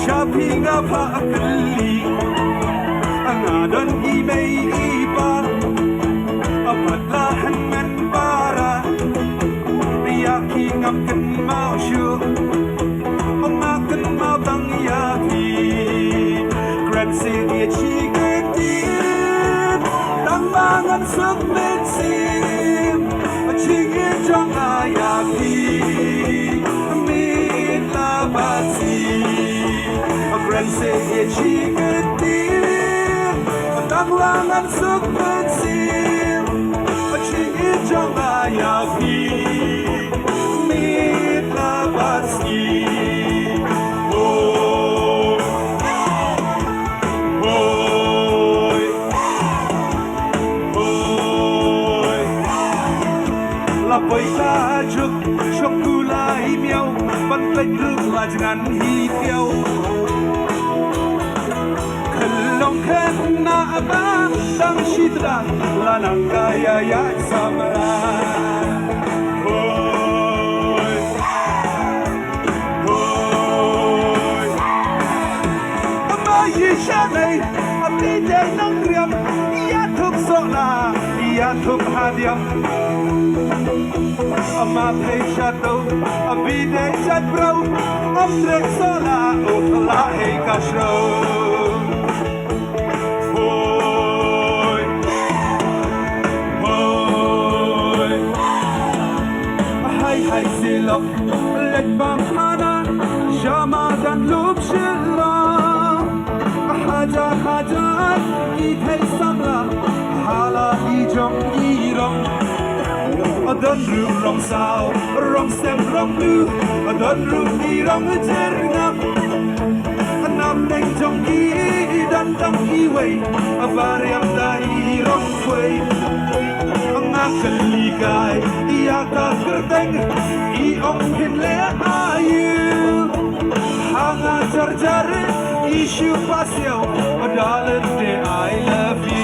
Shopping up a gully, and I don't even eat a butler and bara, yaking up in Maushu, a mountain mountain yaki, Grand City chicken deep, Tamang and submit sim, a chicken jonga yaki, meat lavati. Grand City chicken deep, Tamang submit sim, a chicken jonga yaki, meat lavati. Paisa chuk chokulai miao ban lệch lưng là ngàn hi tiêu khẩn khen na ba đang shitra là nàng gaya ya samara oi oi ama yisha nei apni dei nang riam ya thuk so la ya thuk hadiam ama shadow abide chat bro omtrek sola ukla he kasho hoy hoy hay silok let bam hana shama dan lup shilla haja haja ithai samla hala ijong irong đơn rượu rong sao rong xem rong lưu đơn rượu đi rong cher ngam nam đánh trong kỳ đan trong kỳ quay variam dai rong quay ngak li kai ia ka kerteng I ong phin le ayu hanga jar jar issue pasio darling I love you